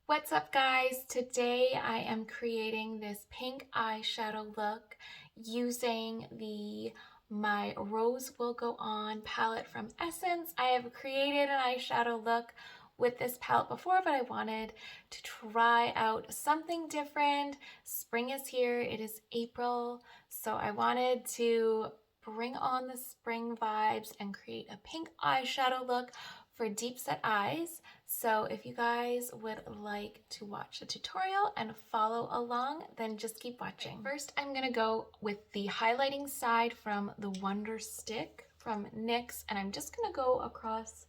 What's up, guys? Today I am creating this pink eyeshadow look using the My Rose Will Go On palette from Essence. I have created an eyeshadow look with this palette before, but I wanted to try out something different. Spring is here, it is April, so I wanted to bring on the spring vibes and create a pink eyeshadow look for deep set eyes. So if you guys would like to watch the tutorial and follow along, then just keep watching. First, I'm gonna go with the highlighting side from the Wonder Stick from NYX, and I'm just gonna go across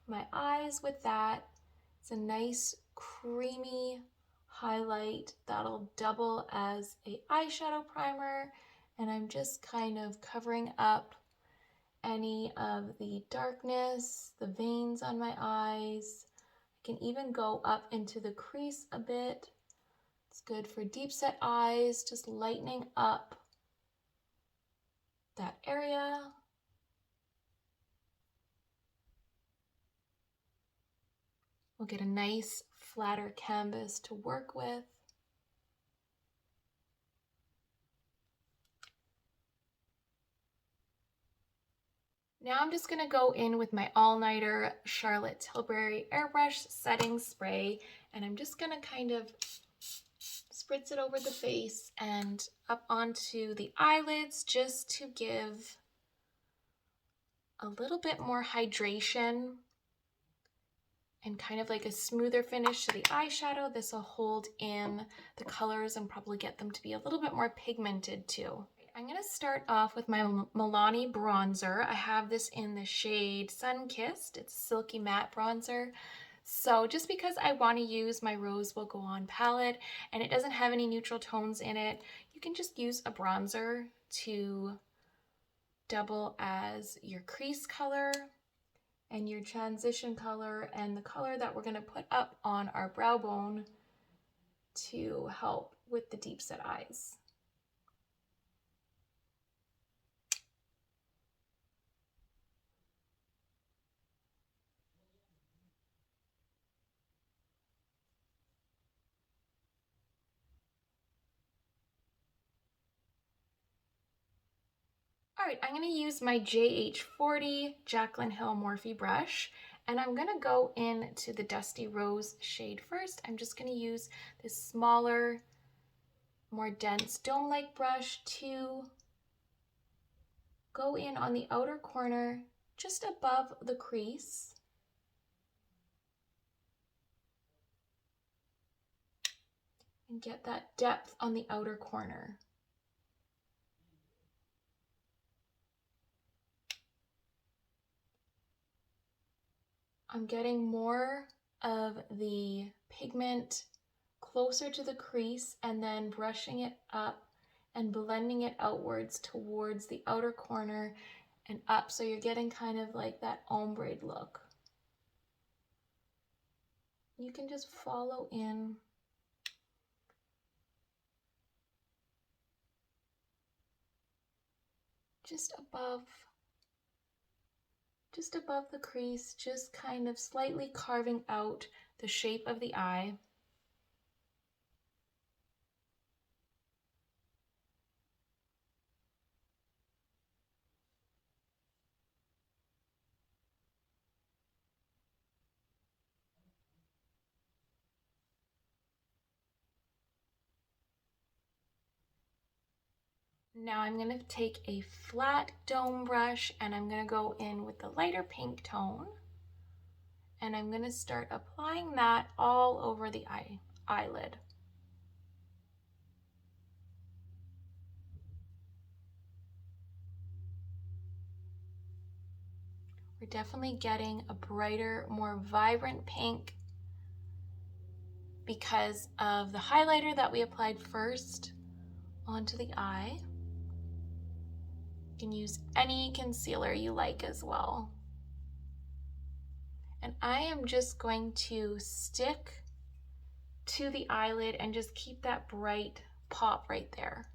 my eyes with that. It's a nice creamy highlight that'll double as a eyeshadow primer, and I'm just kind of covering up any of the darkness, the veins on my eyes. I can even go up into the crease a bit. It's good for deep set eyes, just lightening up that area. We'll get a nice flatter canvas to work with. Now I'm just gonna go in with my all-nighter Charlotte Tilbury airbrush setting spray, and I'm just gonna kind of spritz it over the face and up onto the eyelids just to give a little bit more hydration and kind of like a smoother finish to the eyeshadow. This will hold in the colors and probably get them to be a little bit more pigmented too. I'm going to start off with my Milani bronzer. I have this in the shade Sun-Kissed. It's a silky matte bronzer. So just because I want to use my Rose Will Go On palette and it doesn't have any neutral tones in it, you can just use a bronzer to double as your crease color and your transition color and the color that we're going to put up on our brow bone to help with the deep set eyes. All right, I'm going to use my JH40 Jaclyn Hill Morphe brush, and I'm going to go into the Dusty Rose shade first. I'm just going to use this smaller, more dense dome-like brush to go in on the outer corner just above the crease. And get that depth on the outer corner. I'm getting more of the pigment closer to the crease and then brushing it up and blending it outwards towards the outer corner and up, so you're getting kind of like that ombre look. You can just follow in. Just above the crease, just kind of slightly carving out the shape of the eye. Now I'm going to take a flat dome brush and I'm going to go in with the lighter pink tone. And I'm going to start applying that all over the eyelid. We're definitely getting a brighter, more vibrant pink because of the highlighter that we applied first onto the eye. You can use any concealer you like as well. And I am just going to stick to the eyelid and just keep that bright pop right there.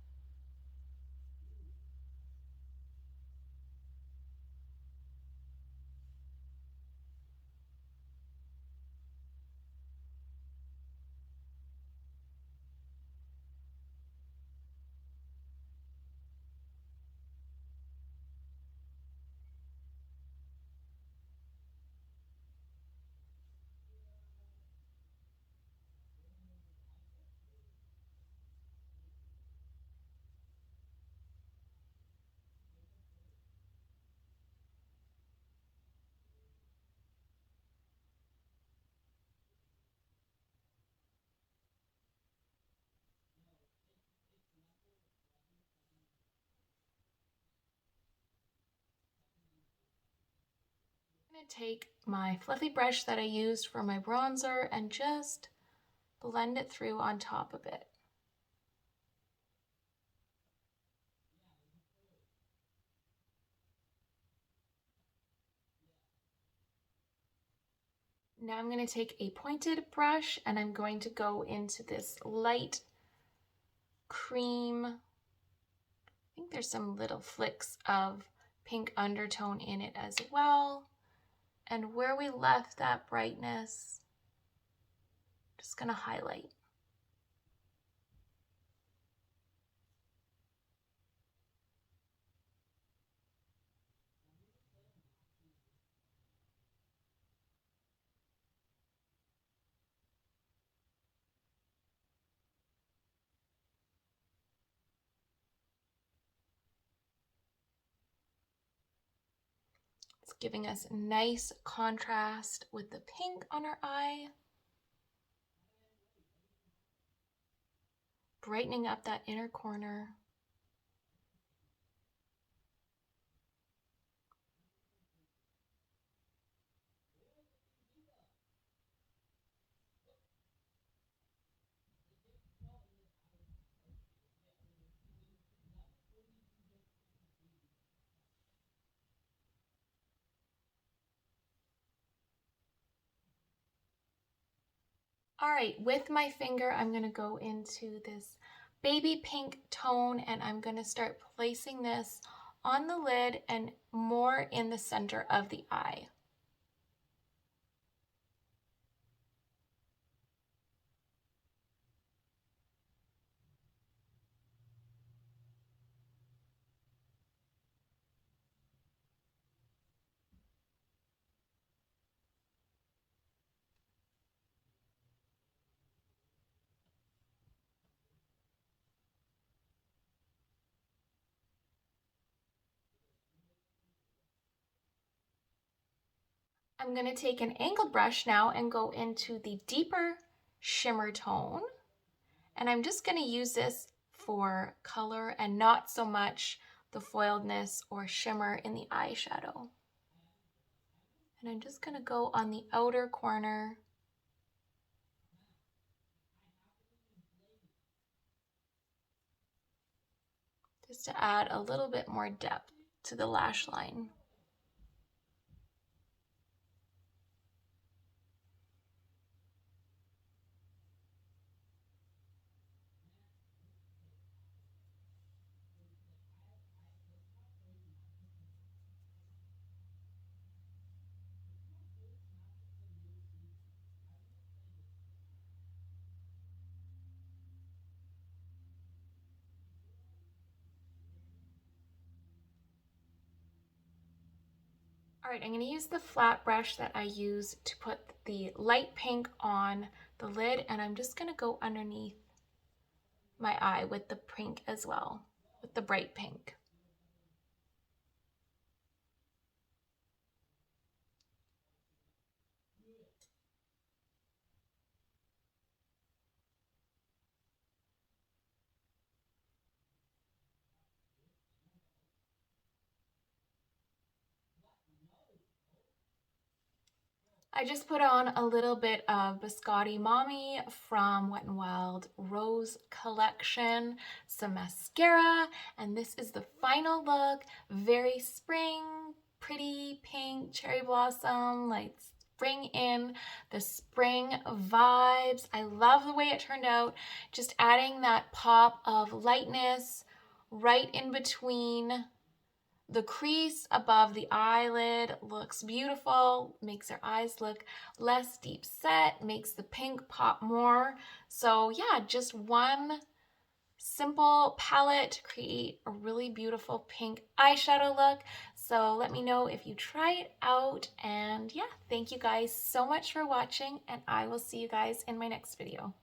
gonna take my fluffy brush that I used for my bronzer and just blend it through on top of it. Now I'm going to take a pointed brush and I'm going to go into this light cream. I think there's some little flicks of pink undertone in it as well. And where we left that brightness, just going to highlight. It's giving us nice contrast with the pink on our eye. Brightening up that inner corner. All right, with my finger, I'm gonna go into this baby pink tone and I'm gonna start placing this on the lid and more in the center of the eye. I'm gonna take an angled brush now and go into the deeper shimmer tone. And I'm just gonna use this for color and not so much the foiledness or shimmer in the eyeshadow. And I'm just gonna go on the outer corner. Just to add a little bit more depth to the lash line. All right, I'm going to use the flat brush that I use to put the light pink on the lid, and I'm just going to go underneath my eye with the pink as well, with the bright pink. I just put on a little bit of Biscotti Mommy from Wet n Wild Rose Collection, some mascara, and this is the final look. Very spring, pretty pink cherry blossom, like bring in the spring vibes. I love the way it turned out. Just adding that pop of lightness right in between. The crease above the eyelid looks beautiful, makes her eyes look less deep set, makes the pink pop more. So yeah, just one simple palette to create a really beautiful pink eyeshadow look. So let me know if you try it out. And yeah, thank you guys so much for watching, and I will see you guys in my next video.